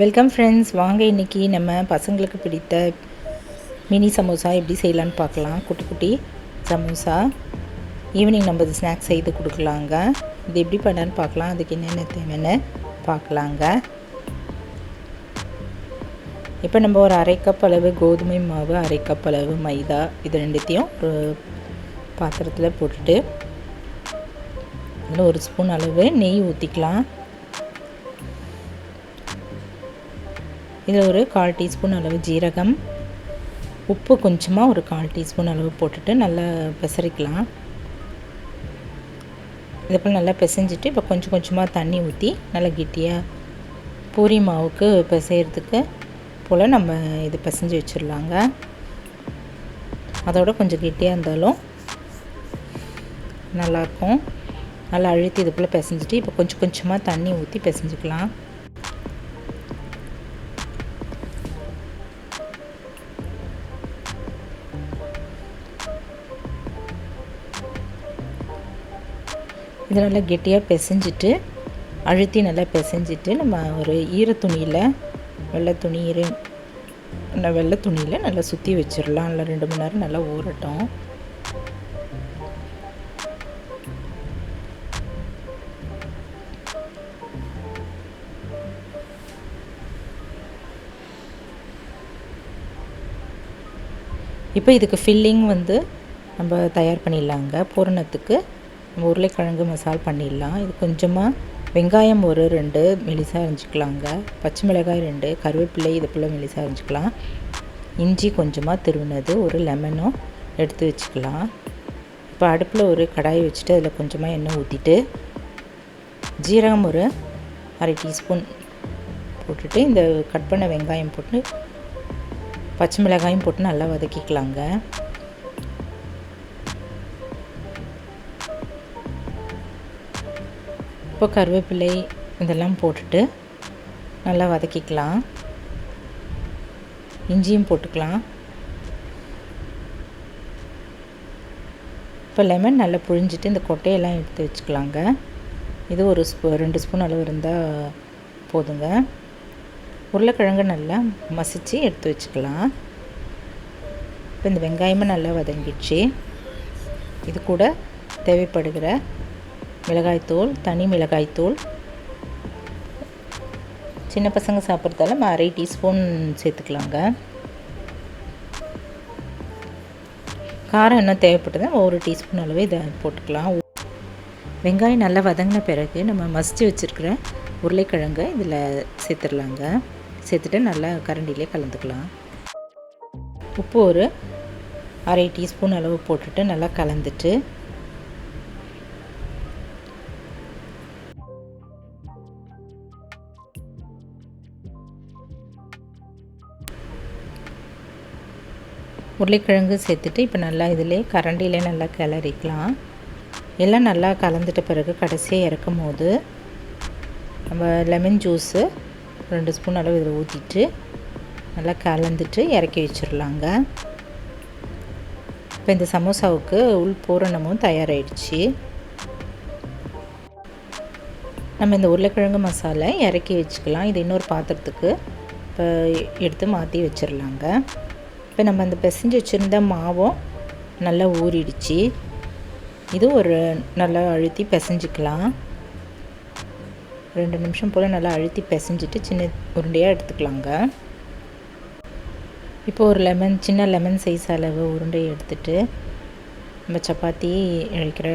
Welcome friends, வாங்க இன்றைக்கி நம்ம பசங்களுக்கு பிடித்த மினி சமோசா எப்படி செய்யலான்னு பார்க்கலாம். குட்டி குட்டி சமோசா ஈவினிங் நம்ம ஸ்நாக்ஸ் செய்து கொடுக்கலாங்க. இது எப்படி பண்ணான்னு பார்க்கலாம். அதுக்கு என்னென்ன தேவைன்னு பார்க்கலாங்க. இப்போ நம்ம ஒரு அரை கப் அளவு கோதுமை மாவு, அரை கப் அளவு மைதா, இது ரெண்டுத்தையும் ஒரு பாத்திரத்தில் போட்டுட்டு அதில் ஒரு ஸ்பூன் அளவு நெய் ஊற்றிக்கலாம். இதில் ஒரு 1/4 டீஸ்பூன் அளவு ஜீரகம், உப்பு கொஞ்சமாக ஒரு 1/4 டீஸ்பூன் அளவு போட்டுட்டு நல்லா பிசறிக்கலாம். இதுபோல் நல்லா பிசைஞ்சிட்டு இப்போ கொஞ்சம் கொஞ்சமாக தண்ணி ஊற்றி நல்லா கெட்டியாக பூரி மாவுக்கு பிசைகிறதுக்கு போல் நம்ம இது பிசைஞ்சு வச்சிடலாங்க. அதோட கொஞ்சம் கெட்டியாக இருந்தாலும் நல்லாயிருக்கும். நல்லா அழுத்தி இது போல் பிசைஞ்சிட்டு இப்போ கொஞ்சம் கொஞ்சமாக தண்ணி ஊற்றி பிசைஞ்சிக்கலாம். இதை நல்லா கெட்டியாக பிசைஞ்சிட்டு அழுத்தி நல்லா பிசைஞ்சிட்டு நம்ம ஒரு ஈரத்துணியில் வெள்ளை துணியில் நல்லா சுற்றி வச்சிடலாம். நல்லா 2 மணி நேரம் நல்லா ஊறட்டும். இப்போ இதுக்கு ஃபில்லிங் நம்ம தயார் பண்ணிடலாங்க. பூரணத்துக்கு நம்ம உருளைக்கிழங்கு மசால் பண்ணிடலாம். இது கொஞ்சமாக வெங்காயம் ஒரு 2 மெலிசாக அரிஞ்சிக்கலாங்க. பச்சை மிளகாய் 2, கருவேப்பிலை இது போல் மெலிசாக அரிஞ்சிக்கலாம். இஞ்சி கொஞ்சமாக திருவினது, ஒரு லெமனும் எடுத்து வச்சுக்கலாம். இப்போ அடுப்பில் ஒரு கடாயை வச்சுட்டு அதில் கொஞ்சமாக எண்ணெய் ஊற்றிட்டு ஜீரகம் ஒரு அரை டீஸ்பூன் போட்டுட்டு இந்த கட் பண்ண வெங்காயம் போட்டு பச்சை மிளகாயும் போட்டு நல்லா வதக்கிக்கலாங்க. இப்போ கருவேப்பிலை இதெல்லாம் போட்டுட்டு நல்லா வதக்கிக்கலாம். இஞ்சியும் போட்டுக்கலாம். இப்போ லெமன் நல்லா புழிஞ்சிட்டு இந்த கொட்டையெல்லாம் எடுத்து வச்சுக்கலாங்க. இது ஒரு 2 ஸ்பூன் அளவு இருந்தால் போதுங்க. உருளைக்கிழங்கு நல்லா மசித்து எடுத்து வச்சுக்கலாம். இப்போ இந்த வெங்காயமும் நல்லா வதங்கிடுச்சு. இது கூட தேவைப்படுகிற மிளகாய்த்தூள், தனி மிளகாய்த்தூள், சின்ன பசங்க சாப்பிட்றதால நம்ம அரை டீஸ்பூன் சேர்த்துக்கலாங்க. காரம் என்ன தேவைப்பட்டது 1 டீஸ்பூன் அளவு இதை போட்டுக்கலாம். வெங்காயம் நல்லா வதங்கின பிறகு நம்ம மசித்து வச்சுருக்கிற உருளைக்கிழங்கை இதில் சேர்த்துடலாங்க. சேர்த்துட்டு நல்லா கரண்டிலே கலந்துக்கலாம். உப்பு ஒரு அரை டீஸ்பூன் அளவு போட்டுட்டு நல்லா கலந்துட்டு உருளைக்கிழங்கு சேர்த்துட்டு இப்போ நல்லா இதிலே கரண்டிலே நல்லா கிளறிக்கலாம். எல்லாம் நல்லா கலந்துட்ட பிறகு கடைசியாக இறக்கும் போது நம்ம லெமன் ஜூஸு 2 ஸ்பூன் அளவு இதில் ஊற்றிட்டு நல்லா கலந்துட்டு இறக்கி வச்சிடலாங்க. இப்போ இந்த சமோசாவுக்கு உள் பூரணமும் தயாராகிடுச்சு. நம்ம இந்த உருளைக்கிழங்கு மசாலா இறக்கி வச்சுக்கலாம். இது இன்னொரு பாத்திரத்துக்கு இப்போ எடுத்து மாற்றி வச்சிடலாங்க. இப்போ நம்ம அந்த பிசைஞ்சு வச்சுருந்த மாவும் நல்லா ஊறிடுச்சு. இது ஒரு நல்லா அழுத்தி பிசைஞ்சிக்கலாம். 2 நிமிஷம் போல் நல்லா அழுத்தி பிசைஞ்சிட்டு சின்ன உருண்டையாக எடுத்துக்கலாங்க. இப்போ ஒரு சின்ன லெமன் சைஸ் அளவு உருண்டையை எடுத்துகிட்டு நம்ம சப்பாத்தி இழைக்கிற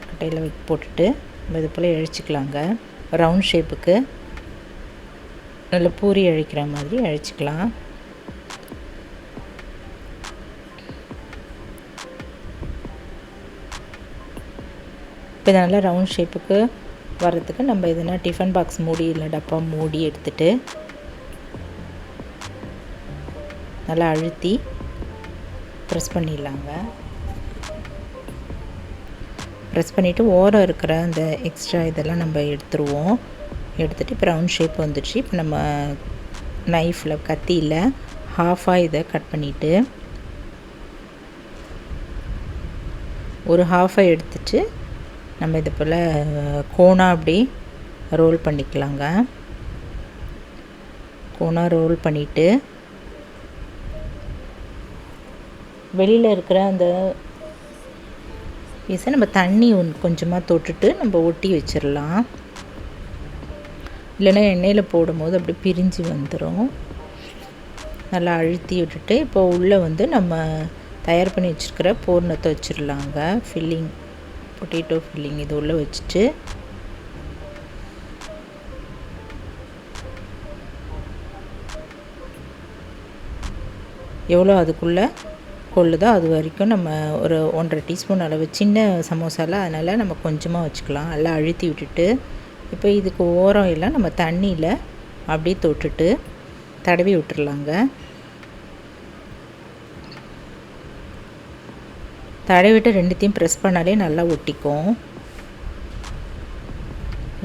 கட்டையில் போட்டுட்டு நம்ம இது போல் இழைச்சிக்கலாங்க. ரவுண்ட் ஷேப்புக்கு நல்லா பூரி இழைக்கிற மாதிரி இழைச்சிக்கலாம். இப்போ இதை நல்லா ரவுண்ட் ஷேப்புக்கு வர்றதுக்கு நம்ம எதுனா டிஃபன் பாக்ஸ் மூடி இல்லை டப்பா மூடி எடுத்துகிட்டு நல்லா அழுத்தி ப்ரெஸ் பண்ணிடலாங்க. ப்ரெஸ் பண்ணிவிட்டு ஓரம் இருக்கிற அந்த எக்ஸ்ட்ரா இதெல்லாம் நம்ம எடுத்துருவோம். எடுத்துகிட்டு இப்போ ரவுண்ட் ஷேப் வந்துடுச்சு. இப்போ நம்ம நைஃப்பில் கத்தியில் ஹாஃபாக இதை கட் பண்ணிவிட்டு ஒரு ஹாஃபை எடுத்துட்டு நம்ம இது போல் கோனாக அப்படி ரோல் பண்ணிக்கலாங்க. ரவுண்டாக ரோல் பண்ணிவிட்டு வெளியில் இருக்கிற அந்த பீஸை நம்ம தண்ணி கொஞ்சமாக தொட்டுட்டு நம்ம ஒட்டி வச்சிடலாம். இல்லைன்னா எண்ணெயில் போடும்போது அப்படி பிரிஞ்சு வந்துடும். நல்லா அழுத்தி விட்டுட்டு இப்போ உள்ளே வந்து நம்ம தயார் பண்ணி வச்சுருக்கிற பூர்ணத்தை வச்சிடலாங்க. ஃபில்லிங், பொட்டேட்டோ ஃபில்லிங் இது உள்ளே வச்சுட்டு எவ்வளோ அதுக்குள்ளே கொள்ளுதோ அது வரைக்கும் நம்ம ஒரு 1.5 டீஸ்பூன் அளவு, சின்ன சமோசாவில் அதனால் நம்ம கொஞ்சமாக வச்சுக்கலாம். நல்லா அழுத்தி விட்டுட்டு இப்போ இதுக்கு ஓரம் எல்லாம் நம்ம தண்ணியில் அப்படியே தொட்டுட்டு தடவி விட்டுறலாங்க. தடவிட்டு ரெண்டுத்தையும் ப்ரெஸ் பண்ணாலே நல்லா ஒட்டிக்கும்,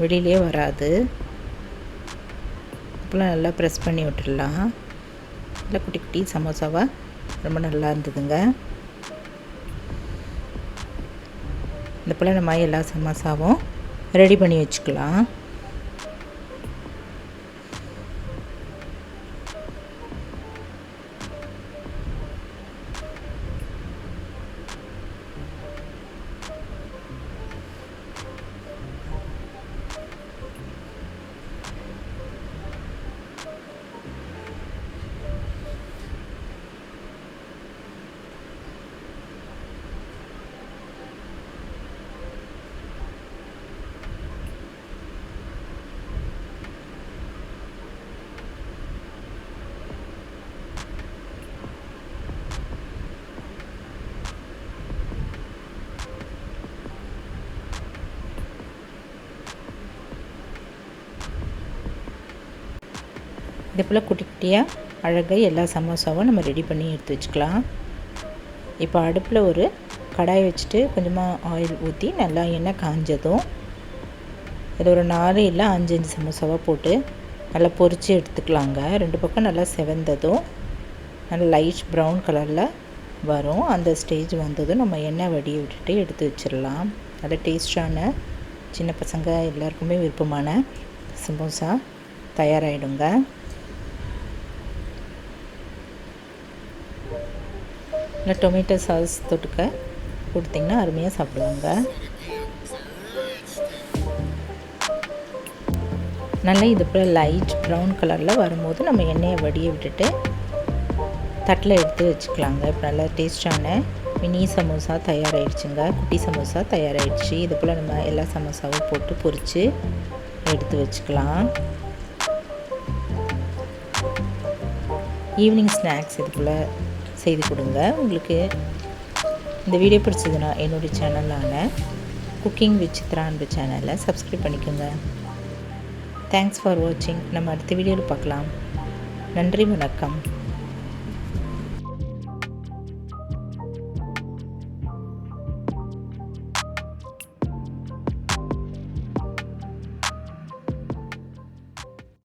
வெளியிலே வராது. இப்போலாம் நல்லா ப்ரெஸ் பண்ணி விட்டுடலாம். நல்லா குட்டி குட்டி சமோசாவாக ரொம்ப நல்லா இருந்ததுங்க. இந்த போல் நம்ம எல்லா சமோசாவும் ரெடி பண்ணி வச்சுக்கலாம். இதே போல் குட்டி குட்டியாக அழகாக எல்லா சமோசாவும் நம்ம ரெடி பண்ணி எடுத்து வச்சுக்கலாம். இப்போ அடுப்பில் ஒரு கடாய் வச்சுட்டு கொஞ்சமாக ஆயில் ஊற்றி நல்லா எண்ணெய் காஞ்சதும் இது ஒரு 4 இல்லை 5 சமோசாவாக போட்டு நல்லா பொரித்து எடுத்துக்கலாங்க. 2 பக்கம் நல்லா செவந்ததும் நல்லா லைட் ப்ரௌன் கலரில் வரும். அந்த ஸ்டேஜ் வந்ததும் நம்ம எண்ணெய் வடியை விட்டுட்டு எடுத்து வச்சிடலாம். நல்ல டேஸ்டான, சின்ன பசங்க எல்லாருக்குமே விருப்பமான சமோசா தயாராகிடுங்க. இல்லை டொமேட்டோ சாஸ் தொட்டுக்க கொடுத்திங்கன்னா அருமையாக சாப்பிடுவாங்க. நல்லா இது போல் லைட் ப்ரௌன் கலரில் வரும்போது நம்ம எண்ணெயை வடியை விட்டுட்டு தட்டில் எடுத்து வச்சுக்கலாங்க. இப்போ நல்லா டேஸ்டான மினி சமோசா தயாராகிடுச்சுங்க. குட்டி சமோசா தயாராகிடுச்சு. இது போல் நம்ம எல்லா சமோசாவும் போட்டு பொரித்து எடுத்து வச்சுக்கலாம். ஈவினிங் ஸ்நாக்ஸ் இது போல் செய்து கொடுங்க. உங்களுக்கு இந்த வீடியோ பிடிச்சதுன்னா என்னுடைய சேனலான குக்கிங் வித் சித்ரா அன்பு சேனலை சப்ஸ்கிரைப் பண்ணிக்கோங்க. தேங்க்ஸ் ஃபார் வாட்சிங். நம்ம அடுத்த வீடியோவில் பார்க்கலாம். நன்றி, வணக்கம்.